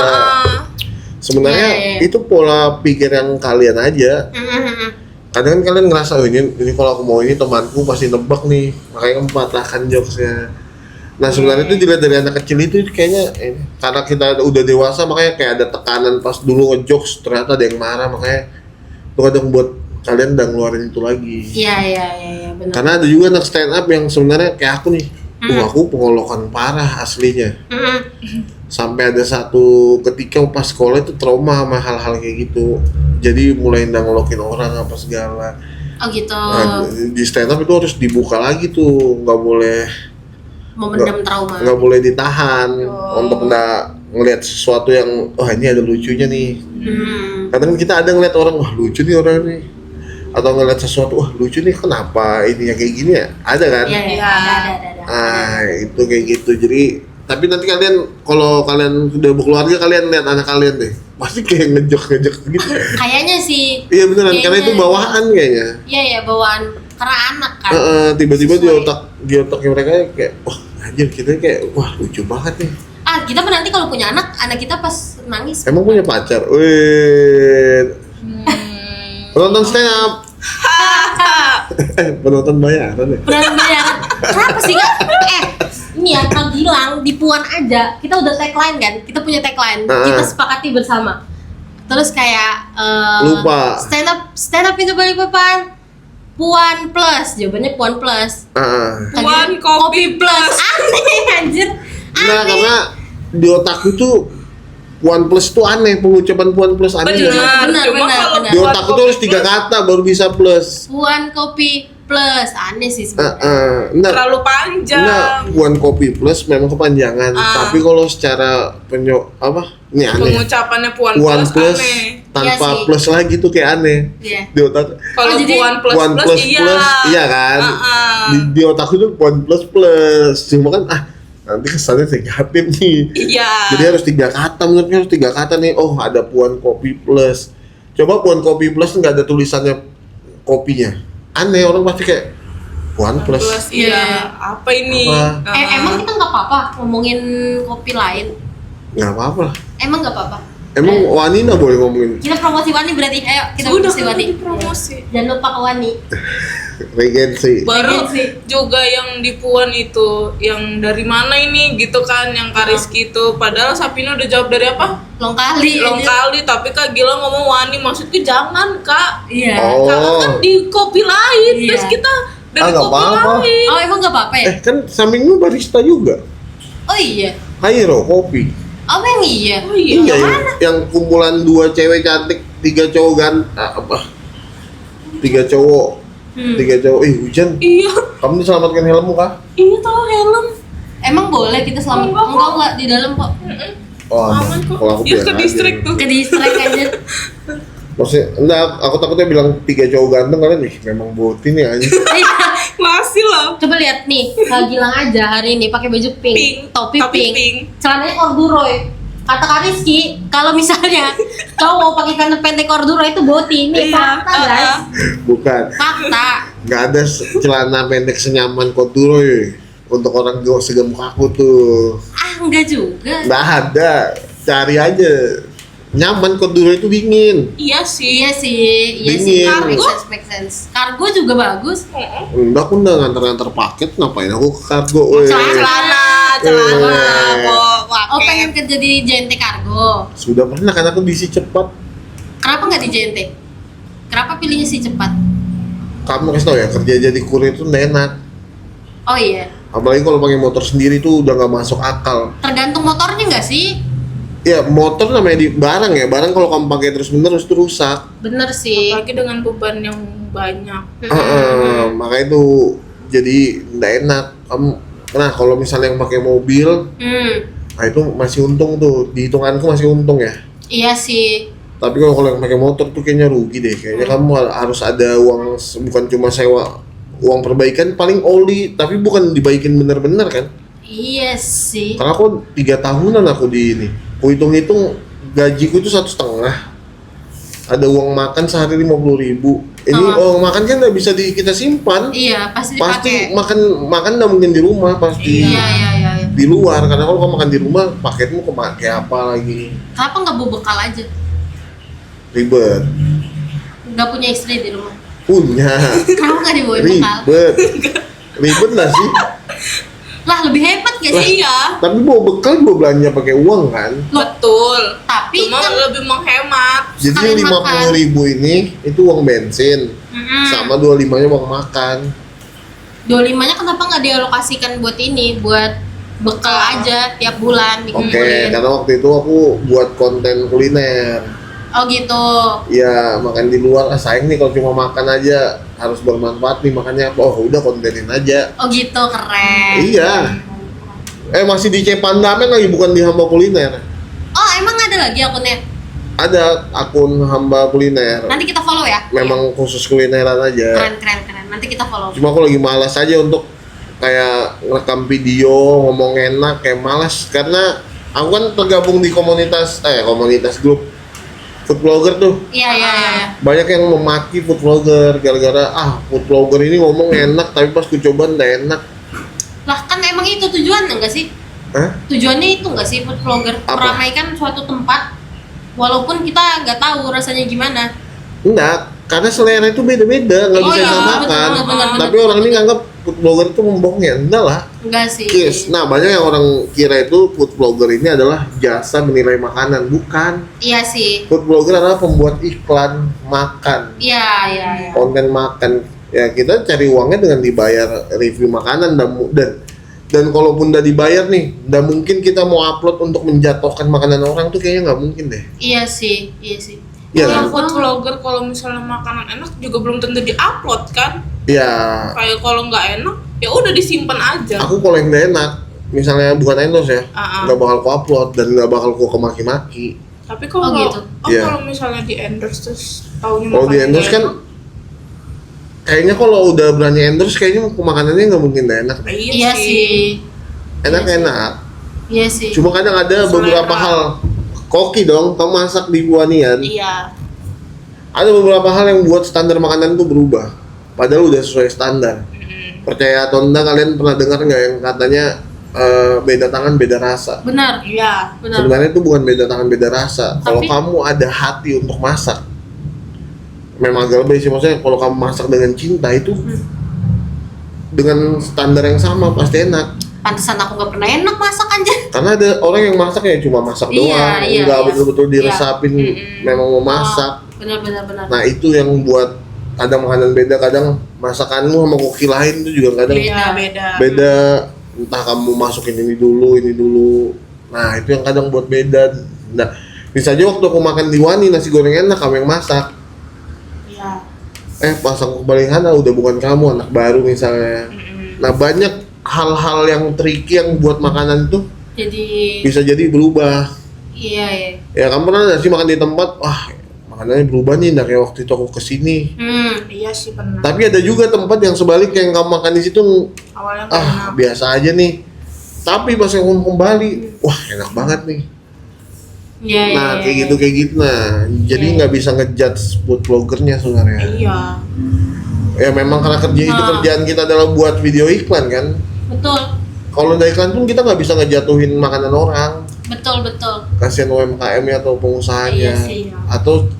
Sebenarnya Iya. itu pola pikir yang kalian aja. Kadang kan kalian ngerasa, oh, ini kalau aku mau ini temanku pasti nebak nih, makanya kamu patahkan jokesnya. Nah sebenarnya itu dilihat dari anak kecil itu kayaknya karena kita udah dewasa makanya kayak ada tekanan pas dulu ngejokes ternyata ada yang marah, makanya itu kadang buat kalian udah ngeluarin itu lagi. Iya benar. Karena ada juga anak stand up yang sebenarnya kayak aku nih, aku pengolokan parah aslinya. Sampai ada satu ketika pas sekolah itu trauma sama hal-hal kayak gitu. Jadi mulai ngolokin orang apa segala. Oh gitu. Nah, di stand up itu harus dibuka lagi tuh, nggak boleh Memendam trauma. nggak boleh ditahan Oh. untuk nggak ngelihat sesuatu yang ini ada lucunya nih. Kadang kita ada ngeliat orang, wah lucu nih orang nih, atau ngeliat sesuatu, wah lucu nih, kenapa ini kayak gini ya, ada kan? Iya, Iya. ada. Itu kayak gitu. Jadi tapi nanti kalian kalau kalian sudah berkeluarga, kalian lihat anak kalian deh, pasti kayak ngejok gitu. Kayaknya sih. Iya beneran, Kayaknya. karena itu bawaan kayaknya. Iya bawaan karena anak kan. Tiba-tiba di Sesuai. otaknya mereka kayak, wah anjir kita kayak, wah lucu banget nih. Kita nanti kalau punya anak kita pas nangis. Emang punya pacar? Wih, penonton stand up. Penonton bayaran ya? Berani bayaran. Kenapa sih Kak? Ini ya Kak Gilang di Puan aja. Kita udah tagline kan? Kita punya tagline. Kita sepakati bersama. Terus kayak Lupa. Stand up itu Balikpapan. Puan plus, jawabannya Puan plus. Kak Puan Gilang, kopi plus. Aneh anjir. Nah, karena di otakku tuh Puan plus tuh aneh, pengucapan Puan plus aneh. Benar, Cuma benar, kalau benar. Di Puan otakku tuh kopi harus 3 plus, kata baru bisa plus. Puan kopi plus, aneh sih sebenarnya. Nah, terlalu panjang. nah, Puan kopi plus memang kepanjangan. Tapi kalau secara ini aneh. Pengucapannya Puan Puan plus, plus aneh. tanpa Iya sih. plus lagi tuh kayak aneh. Iya. Di otak Kalau jadi Puan plus Puan plus, plus iya. plus, iya kan? Di otakku tuh Puan plus plus. Cuma kan nanti kesannya negatif nih. Iya. Jadi harus 3 kata, menurutnya harus 3 kata nih. Oh, ada Puan kopi plus. Coba Puan kopi plus nggak ada tulisannya kopinya. Aneh, orang pasti kayak Puan plus. Iya. Iya. Apa ini? Apa? Emang kita nggak apa-apa ngomongin kopi lain? Nggak apa-apa. Emang nggak apa-apa? Emang Wanina boleh ngomongin Kita promosi Wani berarti, ayo kita Udah promosi kan Wani. promosi. Jangan lupa ke Wani. regensi. Baru Regensi. juga yang di Puan itu, yang dari mana ini gitu kan, yang Kariski itu. Padahal Sapina udah jawab dari apa? Longkali. Longkali, tapi Kak Gila ngomong Wani, maksudku jangan Kak. Iya. Oh. Kakak kan di kopi lain, Iya. terus kita dari nggak kopi apa-apa. lain. Oh emang nggak apa-apa ya? Kan sampingmu barista juga. Oh iya. Hairo kopi. Apa yang iya? Oh iya. Iya, yang kumpulan 2 cewek cantik, 3 cowok apa? 3 cowok. 3 cowok. Hujan. Iya. Kamu diselamatkan helmmu kah? Iya tahu helm. Emang boleh kita selamat? Enggak di dalam kok. Oh, Aman kok. kalau aku Dia bilang ke distrik aja. tuh. Ke distrik aja. Maksudnya, enggak, aku takutnya bilang 3 cowok ganteng kalian memang botin ya aja. Masih lah. Coba lihat nih, Kak Gilang aja hari ini pakai baju pink, Pink, topi topi pink, pink. celananya corduroy. Kata Kak Rizky, kalau misalnya cowok pakai celana pendek corduroy itu boti. Ini Iya, fakta guys, Bukan. fakta. Nggak ada celana pendek senyaman corduroy untuk orang segemuk aku tuh. Enggak juga. Nggak ada. Cari aja. Nyaman corduroy itu dingin. Iya sih. Iya sih, iya Dingin. sih. Make sense. Kargo juga bagus. Enggak, aku udah nganter-nganter paket, ngapain aku ke kargo? Celana kok Oh, pakai. pengen kerja di JNT Kargo. Sudah pernah kan aku diisi cepat. Kenapa nggak di JNT? Kenapa pilihnya si cepat? Kamu kasih tau ya, kerja jadi kurir itu nggak enak. Oh iya, Apalagi kalau pakai motor sendiri tuh udah nggak masuk akal. tergantung motornya nggak sih? Ya motor namanya di barang ya, barang kalau kamu pakai terus menerus itu rusak. Bener sih. Apalagi dengan beban yang banyak. Makanya itu jadi nggak enak. Nah kalau misalnya yang pakai mobil, nah itu masih untung tuh, di hitunganku masih untung ya. Iya sih. Tapi kalau yang pakai motor tuh kayaknya rugi deh. Kayaknya kamu harus ada uang, bukan cuma sewa, uang perbaikan paling oli, tapi bukan dibaikin bener-bener kan? Iya sih. Karena aku 3 tahunan aku di ini. Aku hitung-hitung gajiku itu 1,5. Ada uang makan sehari 50.000. Ini uang makan kan nggak bisa kita simpan. Iya, pasti Pasti dipakai. makan nggak mungkin di rumah, pasti Iya. di luar. Karena kalau kamu makan di rumah, paketmu kayak apa lagi? Kenapa nggak bawa bekal aja? Ribet. Nggak punya istri di rumah. Punya. Kenapa nggak dibawain bekal? Ribet. Ribet lah sih. Lah lebih hebat gak sih? Iya. Tapi bawa bekal bawa belanja pakai uang kan? Betul. Tapi Cuma kan lebih menghemat. Jadi Sekali 50.000 ini itu uang bensin, sama 25-nya uang makan. 25-nya kenapa nggak dialokasikan buat ini, buat bekal aja tiap bulan Oke, dikumpulin. karena waktu itu aku buat konten kuliner. Oh gitu. Ya makan di luar, sayang nih kalau cuma makan aja, harus bermanfaat nih makannya apa? Oh udah kontenin aja. Oh gitu, keren. Iya. Masih di Cepandamen lagi, bukan di Hamba Kuliner. Oh emang ada lagi akunnya? Ada akun Hamba Kuliner. Nanti kita follow ya. Memang khusus kulineran aja. Keren. Nanti kita follow. Cuma aku lagi malas aja untuk kayak rekam video, ngomong enak, kayak malas. Karena aku kan tergabung di komunitas grup food vlogger tuh. Iya. Banyak yang memaki food vlogger gara-gara food vlogger ini ngomong enak tapi pas ku coba nggak enak. Lah kan emang itu tujuannya enggak sih? Hah? Tujuannya itu enggak sih food vlogger? Apa? Meramaikan suatu tempat walaupun kita nggak tahu rasanya gimana. Enggak, karena selera itu beda-beda, nggak Oh bisa iya, disamakan. benar. Tapi orang ini nganggap food vlogger itu membohongi, enggak lah. Enggak sih. Yes. Nah, banyak yang orang kira itu food vlogger ini adalah jasa menilai makanan, bukan. Iya sih. Food vlogger adalah pembuat iklan makan, Iya. konten makan. Ya kita cari uangnya dengan dibayar review makanan dan kalaupun udah dibayar nih, udah mungkin kita mau upload untuk menjatuhkan makanan orang tuh kayaknya nggak mungkin deh. Iya sih. Iya Kalau kan? food vlogger kalau misalnya makanan enak juga belum tentu diupload kan? Ya, Kayak kalau nggak enak ya udah disimpan aja. aku kalau yang nggak enak, misalnya bukan endorse ya, nggak bakal ku upload dan nggak bakal ku kemaki-maki. Tapi kalau Oh, gitu. Iya. kalau misalnya di endorse terus taunya Kalau di makanannya endorse kan, enak, kayaknya kalau udah berani endorse kayaknya makanannya nggak mungkin nggak enak. Iya sih. Enak-enak. Iya sih. Cuma kadang ada Selera. beberapa hal. Koki dong, kamu masak di Buanian. Iya. Ada beberapa hal yang buat standar makanan itu berubah. Padahal udah sesuai standar. Percaya atau enggak, kalian pernah dengar nggak yang katanya beda tangan beda rasa? Benar. Iya. Benar. Sebenarnya itu bukan beda tangan beda rasa. Kalau Tapi- kamu ada hati untuk masak, memang agak lebih sih, maksudnya kalau kamu masak dengan cinta itu dengan standar yang sama pasti enak. Pantesan aku nggak pernah enak masak aja. Karena ada orang yang masak ya cuma masak Iya, doang, iya, nggak iya. betul-betul diresapin Iya. memang mau masak. Benar. Nah itu yang buat kadang makanan beda, kadang masakanmu sama koki lain itu juga kadang Beda. beda. Entah kamu masukin ini dulu, Nah itu yang kadang buat beda. Nah misalnya waktu aku makan di Wani nasi goreng enak, kamu yang masak. Iya. Pas aku balik sana udah bukan kamu, anak baru misalnya. Nah banyak hal-hal yang tricky yang buat makanan itu Jadi bisa jadi berubah. iya. Ya kamu pernah nggak sih makan di tempat, makanannya berubah nih dari waktu itu aku kesini. Iya sih pernah. Tapi ada juga tempat yang sebaliknya yang kamu makan di situ, Awalnya nggak enak. biasa aja nih. Tapi pas kamu kembali, wah enak banget nih. Iya. Nah kayak gitu. Nah jadi nggak bisa ngejudge food vloggernya sebenarnya. Iya. Ya memang karena kerjaan kita adalah buat video iklan kan. Betul. Kalau udah iklan pun kita nggak bisa ngejatuhin makanan orang. Betul. Kasihan UMKM-nya atau pengusahanya. Iya sih. Atau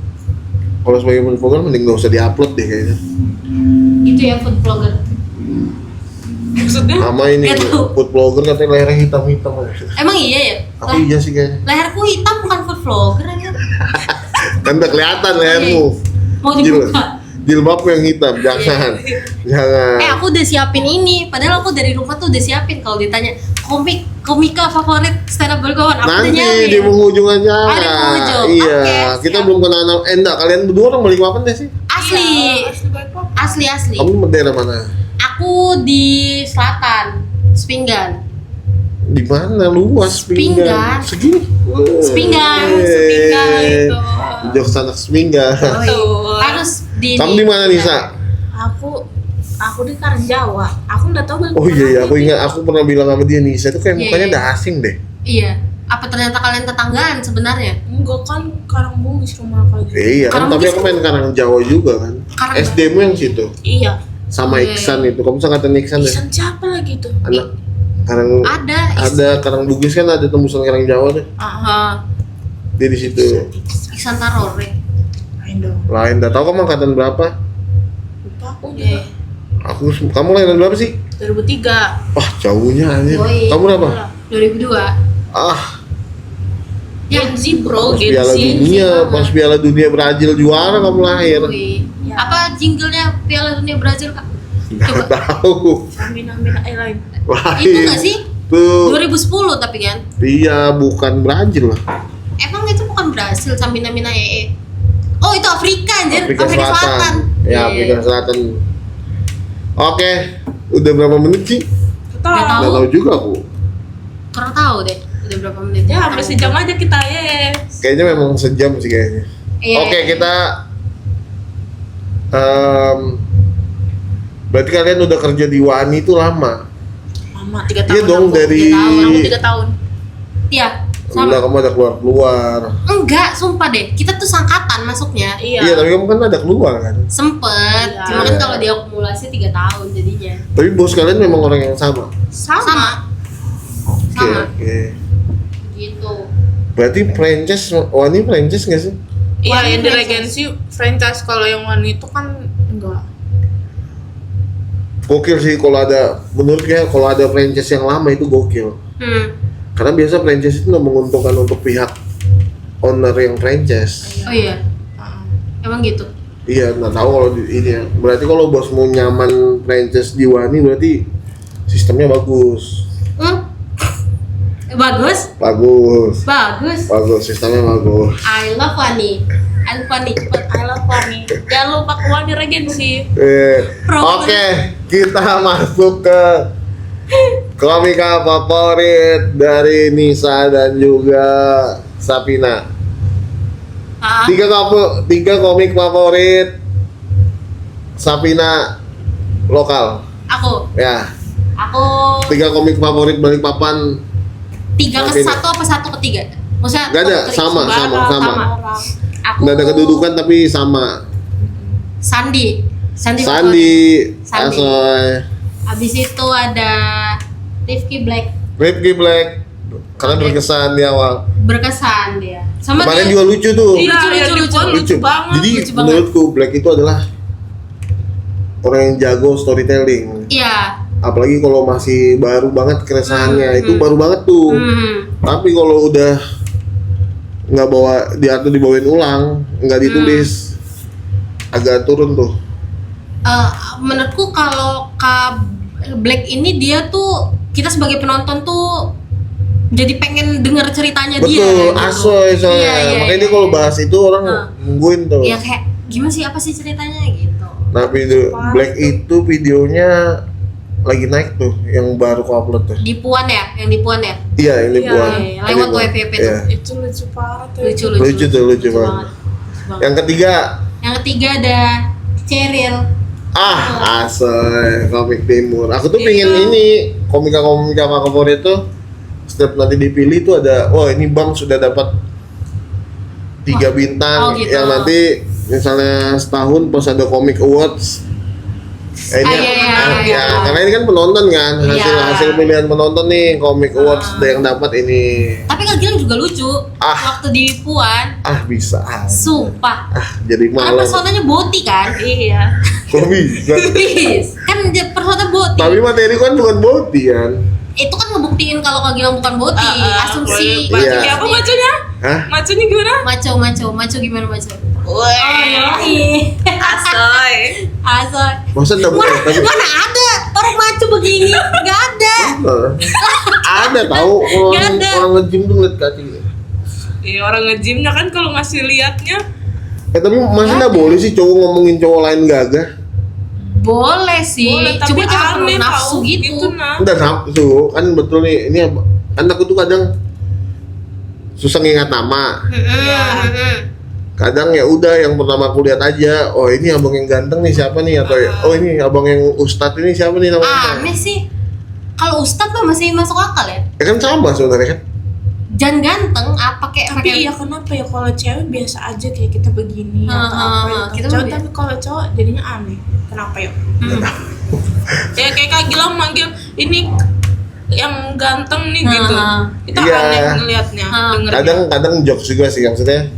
kalau sebagai food vlogger mending nggak usah diupload deh kayaknya. Gitu ya food vlogger. Maksudnya? Sama ini Nggak tahu. food vlogger katanya lehernya hitam-hitam. Emang iya ya? Tapi iya sih kayaknya. Leherku hitam bukan food vlogger ya. Kan udah kelihatan lehermu. Mau dibuka. Jilbabmu yang hitam, jangan. Jangan. Aku udah siapin ini. Padahal aku dari rumah tuh udah siapin. Kalau ditanya komika favorit stand up berkawan, aku udah Nanti nyiapin. di penghujung aja. Di penghujung. Iya, Oke, kita siap. belum kenal. Enggak, kalian berdua orang balik kapan deh sih? Asli. Asli. Kamu daerah mana? Aku di selatan, Sepinggan. Di mana luas Sepinggan. Segini. Sepinggan itu. Jokes anak Sepinggan. Betul. Harus di. Kamu di mana Nisa? Aku di Karangjawa. Aku nggak tahu. Oh iya, aku ingat aku pernah bilang sama dia Nisa itu kayak Iya, mukanya iya. udah asing deh. Iya. Apa ternyata kalian tetanggaan sebenarnya? Enggak kan Karangbugis rumah aku lagi. Iya kan, Karang tapi Bugis aku main Karang Jawa juga kan. Karang SD-mu yang situ. Iya. Sama Iya, Iksan itu. Kamu sangkatan Iksan deh. Isan siapa lagi tuh? Anak Karang Ada. Karang Bugis kan ada tembusan Karang Jawa deh. Dia di situ. Iksan Tarore. Indo. Lain, enggak tahu kamu angkatan berapa? Lupa aku Iya. juga. Kamu lahiran berapa sih? 2003. Wah, jauhnya anjir. Yoi. Kamu berapa? 2002. Gen Z bro, Pas Gen Piala Z. Dunia, pas Piala Dunia Brazil juara kamu lahir. Yoi. Iya. Apa jinglenya Piala Dunia Brazil kak? Nggak tahu. Amin lain. Lahir. Itu nggak sih? Tuh. 2010 tapi kan? Iya, bukan Brazil lah. Emang itu bukan Brasil, Samina Mina EE. Oh itu Afrika anjir, Afrika Selatan. Ya, Afrika Selatan. Oke, udah berapa menit sih? Nggak Tahu. tahu. Nggak tahu juga aku. Kurang tahu deh, udah berapa menit. Ya hampir sejam aja kita ya. Kayaknya memang sejam sih kayaknya. Iya. Oke, kita berarti kalian udah kerja di Wani itu lama. Lama 3 tahun. Iya dong, aku. dari 3 tahun, Aku 3 tahun. Iya, sama. Udah kamu ada keluar. Enggak, sumpah deh. Kita tuh sangkatan masuknya. Iya. Iya, tapi kamu kan ada keluar kan. Sempet, Iya. cuma kan kalau diakumulasi 3 tahun jadinya. Tapi bos kalian memang orang yang sama. Sama. Oke, Sama. oke. Gitu. Berarti franchise, Wani franchise nggak sih? Iya, Wani yang di franchise. Regency franchise, kalau yang Wani itu kan enggak. Gokil sih kalau ada, menurutnya kalau ada franchise yang lama itu gokil. Karena biasa franchise itu nggak menguntungkan untuk pihak owner yang franchise. Oh iya, emang gitu. Iya, nggak tahu kalau ini ya. Berarti kalau bos mau nyaman franchise di Wani berarti sistemnya bagus. Bagus, Bagus. bagus. Bagus, sistemnya bagus. I love Wani. I love Wani. But I love Wani. Jangan lupa ke Wani Regency. Oke, kita masuk ke komika favorit dari Nisa dan juga Sapina. Tiga komik favorit Sapina lokal. Aku, Ya, aku 3 komik favorit Balikpapan. 3 ke 1 apa 1 ke 3? Maksudnya Gak ada, ke- sama. Aku Nggak ada kedudukan tapi sama. Sandi Sandi, Sandi. Asoy, Habis itu ada Rifki Black, Rifki Black. Karena Oke. berkesan di awal. berkesan dia. Sama Kemarin dia juga lucu tuh. Iya, yang lucu. dibuat lucu banget. Jadi lucu banget. menurutku Black itu adalah orang yang jago storytelling. Iya. Apalagi kalau masih baru banget keresahannya, itu baru banget tuh. Tapi kalau udah nggak bawa diatur dibawain ulang, nggak ditulis, agak turun tuh. Menurutku kalau Black ini dia tuh, kita sebagai penonton tuh jadi pengen denger ceritanya dia. Betul, gitu. asoy soalnya. Iya, Makanya iya, dia kalau iya. bahas itu orang nungguin tuh. Ya kayak gimana sih, apa sih ceritanya gitu. Nah, video Black itu videonya lagi naik tuh, yang baru aku upload tuh. Di Puan ya, yang di Puan ya. Iya, ini Iya, buat. lewat tuh FYP tuh. Iya. Itu lucu parah tuh. Lucu Lucu banget. banget. Yang ketiga, Yang ketiga ada Cheryl. asoy komik timur. Aku tuh Iya. pengen ini komika-komika favorit tuh setiap nanti dipilih tuh ada, wah ini Bang sudah dapat 3 bintang, oh gitu. yang nanti misalnya setahun pas ada Comic Awards. Iya. Karena ini kan penonton kan, hasil pilihan penonton nih Comic Awards yang dapat ini. Tapi Kak Gilang juga lucu. Waktu di Puan, Bisa. sumpah. Jadi Kan malam. personanya Boti kan? Iya. Kok bisa? Please. Kan personanya Boti. Tapi materi kan bukan boti kan? Itu kan ngebuktiin kalau Kak Gilang bukan Boti. Asumsi. Iya. Kayak apa macunya? Hah? Macunya gimana? Maco gimana maco? Woi. Asoy. Asal. Masa enggak boleh? Mana ada orang maco begini? Gak ada. Ada tahu Nggak ada. orang nge-gym tuh ngeliat kaki. Iya, orang nge-gymnya kan kalau ngasih liatnya. Tapi masa enggak boleh sih cowok ngomongin cowok lain gagah? Boleh sih. Boleh, tapi Cuma jangan aneh perlu nafsu tau, gitu. nah. Enggak nafsu, kan betul nih. Ini kan aku tuh kadang susah ngingat nama. Kadang ya udah yang pertama aku lihat aja, oh ini abang yang ganteng nih siapa nih, atau oh ini abang yang ustadz ini siapa nih namanya. Aneh sih. Kalau Ustadz tuh masih masuk akal ya. Ya kan sama sebenarnya kan. Jangan ganteng, apa kayak Tapi iya kenapa ya kalau cewek biasa aja kayak kita begini atau apa ya. kita Cowok, mah tapi kalau cowok jadinya aneh. Kenapa ya? Ya kayak Kak Gilang manggil ini yang ganteng nih gitu. Kita Iya. aneh ngelihatnya, dengernya. Kadang jokes juga sih maksudnya.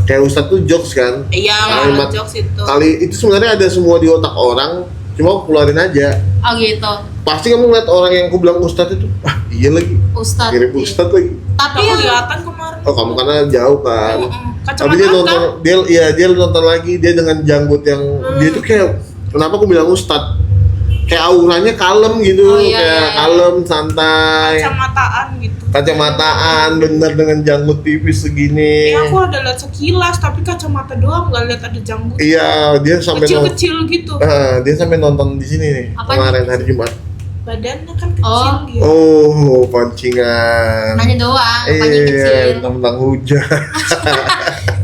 Kayak ustadz tuh jokes kan. Iya, Kalimat- jokes itu. Kali itu sebenarnya ada semua di otak orang, cuma aku keluarin aja. Oh gitu. Pasti kamu ngeliat orang yang aku bilang ustadz itu, iya lagi, Ustadz. mirip ustadz lagi. Tapi Aku yang kelihatan kemarin. Oh kamu karena jauh kan. Tapi dia Kacamata nonton, kan? dia nonton lagi, dia dengan janggut yang dia tuh kayak, kenapa aku bilang ustadz? Kayak auranya kalem gitu, Oh, iya, kayak iya. kalem, santai, Kacamataan gitu. kacamataan, bener dengan janggut tipis segini. Ya aku ada lihat sekilas tapi kacamata doang, nggak lihat ada janggut. Iya, dia sampai Kecil-kecil gitu. dia sampai nonton di sini nih Apa kemarin hari Jumat. Badannya kan kecil Oh. gitu. Oh, pancingan. nanya doang, paling kecil. Iya, tentang hujan.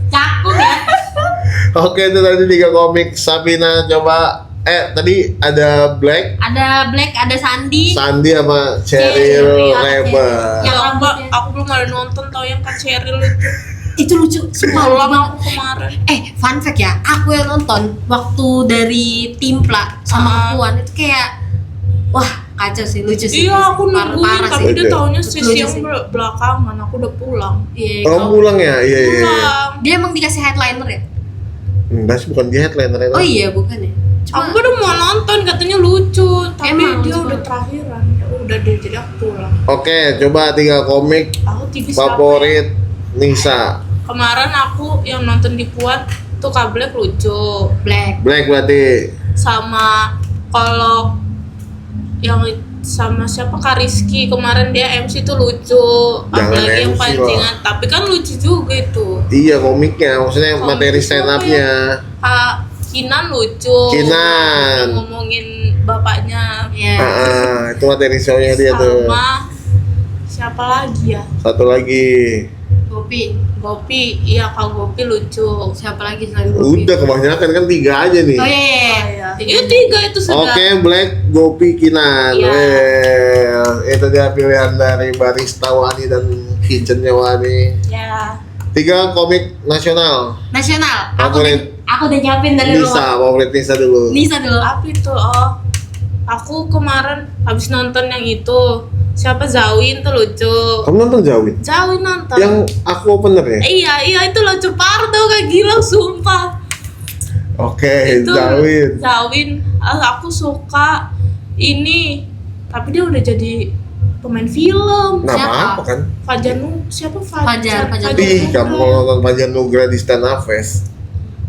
Cakep ya. Oke, itu tadi 3 komik. Sabina coba. Tadi ada Black, Ada Black, ada Sandy. Sandi sama Cheryl, Cheryl iya, Rebel. Yang Ya, rambutnya. aku belum ada nonton tau yang Kak Cheryl itu. Itu lucu. Sumpah lucu Pulang banget. aku kemarin. Fun fact ya, aku yang nonton waktu dari Timpla sama Puan itu kayak wah kacau sih, lucu sih. Iya, aku nungguin Parah tapi sih. dia taunya Lucu sesi yang sih. belakangan. Aku udah pulang. Iya, Oh, kalau- pulang ya? Iya. Pulang. dia emang dikasih headliner ya? Enggak sih, bukan dia headliner. Oh iya, bukan ya. Aku udah mau nonton, katanya lucu, tapi Emang, dia lucu udah banget. terakhiran. Ya udah deh, jadi aku pulang. Oke, coba 3 komik Aku tipis apa ya? favorit Nisa. Kemarin aku yang nonton di Puan tuh Kak Black lucu. Black. Black berarti. Sama kalau yang sama siapa Kak Rizky kemarin dia MC tuh lucu. Jangan Apalagi yang MC pancingan, tapi kan lucu juga itu. Iya, komiknya, maksudnya Komik materi siapa stand up-nya. Kak Kinan lucu. Kinan. Yang ngomongin bapaknya. Iya. Itu materi show-nya dia tuh. Sama siapa lagi ya? Satu lagi. Gopi. Gopi, iya Kak Gopi lucu. Siapa lagi selain Gopi? Udah kebanyakan kan 3 aja nih. Oh iya. Iya 3 itu sudah. Oke, Black, Gopi, Kinan. Iya. Well, itu dia pilihan dari barista Wani dan kitchennya Wani. Ya. 3 komik nasional. Nasional. Favorit Aku udah nyiapin dari Nisa, favorit Nisa dulu. Nisa dulu. Apa itu? Oh, aku kemarin habis nonton yang itu. Siapa Zawin tuh lucu. Kamu nonton Zawin? Zawin nonton. Yang aku opener ya? Iya itu lucu parah tuh Kak Gilang sumpah. Oke, Itu Zawin. Zawin, aku suka ini. Tapi dia udah jadi pemain film. Nama Siapa? apa kan? Fajar siapa Fajar Ih, kamu kalau nonton Fajar Nugra di Stand Up Fest.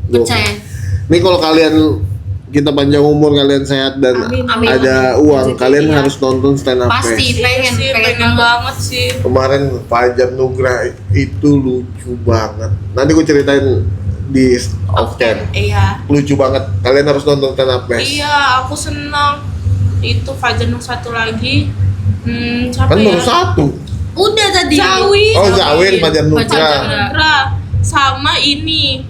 Percaya. Nih kalau kalian kita panjang umur, kalian sehat dan Amin. ada Amin. uang, kalian Iya. harus nonton stand up Pasti fest. pengen banget sih. Kemarin Fajar Nugrah itu lucu banget. Nanti gue ceritain di off cam. Iya. Lucu banget. Kalian harus nonton stand up fest. Iya, aku senang. Itu Fajar yang satu lagi. Siapa Kan ya? baru satu. Udah tadi. Zawin. Oh, Zawin, Fajar Nugrah. Fajar Nugrah. Sama ini.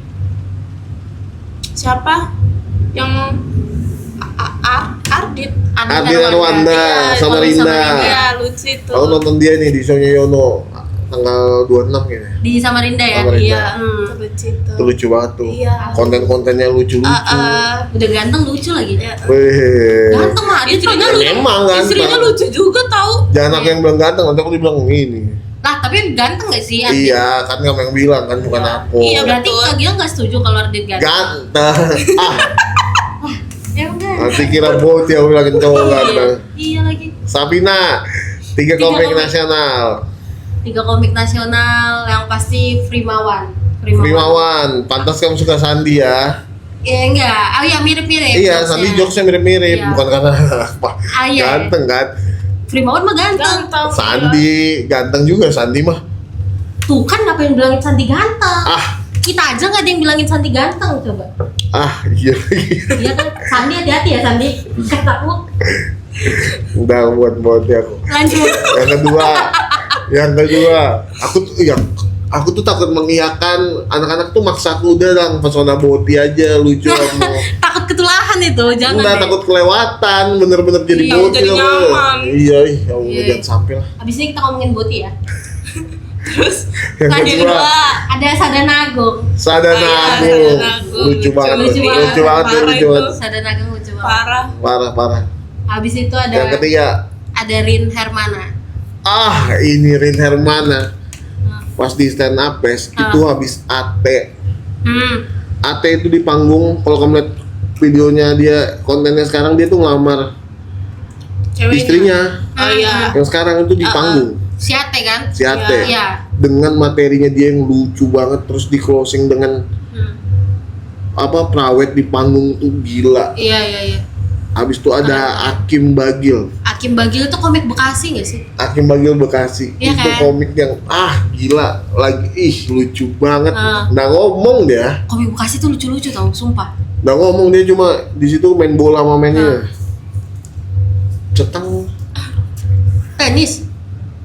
Siapa? Yang Ardit. Ardit Arwanda sama Rinda. Iya, lucu itu. Aku nonton dia nih di show-nya Yono tanggal 26 kayaknya. Di Samarinda ya. Samarinda. Iya, Hmm. itu lucu itu. Itu lucu banget tuh. Iya. Konten-kontennya lucu-lucu. Udah ganteng lucu lagi. Iya. Wih. Ganteng mah Adit Istrinya padahal. lucu. Memang ganteng. Istrinya lucu juga tahu. Jangan aku yang bilang ganteng, nanti aku dibilang ini. Lah tapi ganteng gak sih Adit? Iya, kan kamu yang bilang kan, bukan aku. Iya, Berarti betul. Kak Gilang gak setuju kalau Adit ganteng? Ganteng. Ya udah. Nanti kira bot ya bilangin cowok ganteng. Iya lagi. Sapina, 3 komik nasional. 3 komik nasional yang pasti Frimawan. Primawan, pantas kamu suka Sandi ya. Ya enggak. Oh iya mirip-mirip. Iya, jokesnya. Sandi jokesnya mirip-mirip, Iya. bukan karena apa. Ah, iya. Ganteng kan? Frimawan mah ganteng. Ganteng. Sandi, ganteng juga Sandi mah. Tuh kan ngapain bilangin Sandi ganteng? Ah, Kita aja nggak ada yang bilangin Sandi ganteng coba. iya. Iya kan? Sandi hati-hati ya Sandi. Kataku. Udah buat ya aku. Lanjut. Yang kedua, aku tuh takut mengiyakan anak-anak tuh maksa aku udah lang pesona boti aja lucu kamu. Takut ketulahan itu, jangan. Enggak, deh. takut kelewatan, bener-bener jadi Iya, boti jadi kamu. nyaman. Iya, ya Allah, Iya. jangan sampai lah. Abis ini kita ngomongin Boti ya. Terus Yang Lanjut kedua, ada Sadana Agung. Sadana Oh, iya, Agung. Sadana Agung. Lucu banget, Lucu banget. lucu banget, Parah lucu itu. banget. Sadana Agung lucu banget. parah. Parah. Habis itu Yang ada ketiga, Rin Hermana. ini Rin Hermana. Pas di stand up fest itu habis AT. AT itu di panggung, kalau kamu lihat videonya dia, kontennya sekarang dia tuh ngelamar Ceweknya. istrinya. Oh iya. Yang sekarang itu di panggung. Si Ate kan? Si Ate. Iya. Dengan materinya dia yang lucu banget, terus di closing dengan prawet di panggung tuh gila. Iya. Habis itu ada Hakim Bagil. Hakim Bagil itu komik Bekasi nggak sih? Hakim Bagil Bekasi. Iya Itu kan? komik yang gila lagi, lucu banget. Ah. Nggak ngomong dia. Komik Bekasi tuh lucu-lucu tau, sumpah. Nggak ngomong, dia cuma di situ main bola sama mainnya. Cetang. Tenis.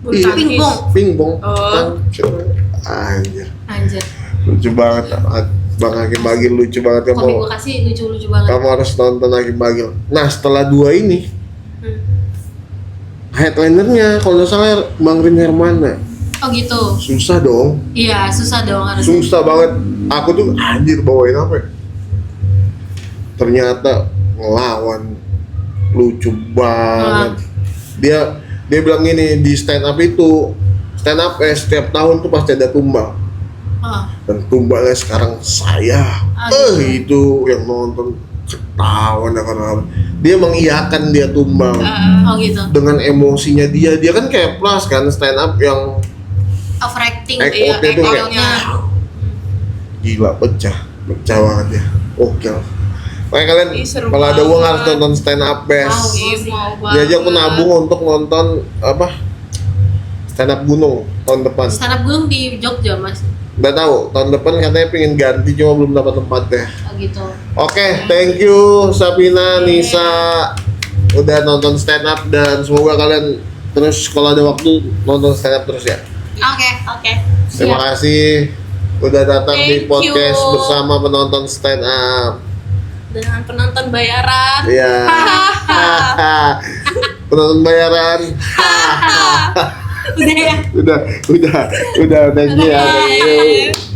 Bulu Iya. tangkis. Pingpong. Oh. Cetang. Anjir. Anjir. Lucu banget. Bang Hakim Bagil lucu banget, Komik kamu. Bekasi lucu-lucu banget. Kamu harus nonton Hakim Bagil. Nah, setelah 2 ini headlinernya kalau nggak salah Bang Rin Hermana. Oh gitu. Susah dong. Iya, susah dong harus. Susah banget. Aku tuh anjir bawain apa ya? Ternyata ngelawan lucu banget. Dia bilang gini, di stand up setiap tahun tuh pasti ada tumbal. Dan tumbalnya sekarang saya. Aduh. Itu yang nonton ketawa kan. Dia mengiyakan dia tumbal. Oh gitu. Dengan emosinya dia kan kayak plus kan stand up yang Overacting. Iya, itu kayak actingnya. gila, pecah banget ya. Oke. Makanya kalian Ih, seru kalau ada uang banget. harus nonton stand up Mau. best. Mau Dia aja aku banget. nabung untuk nonton stand up gunung tahun depan. Stand up gunung di Jogja mas. Udah tahu tahun depan katanya pengen ganti, cuma belum dapat tempatnya. Oh gitu. Oke, thank you Sapina, Nisa udah nonton stand up, dan semoga kalian terus kalau ada waktu nonton stand up terus ya. Oke. Terima kasih udah datang di Thank podcast you. bersama penonton stand up. Dengan penonton bayaran. Iya. Penonton bayaran. Udah ya. Udah. Thank you ya. Thank you.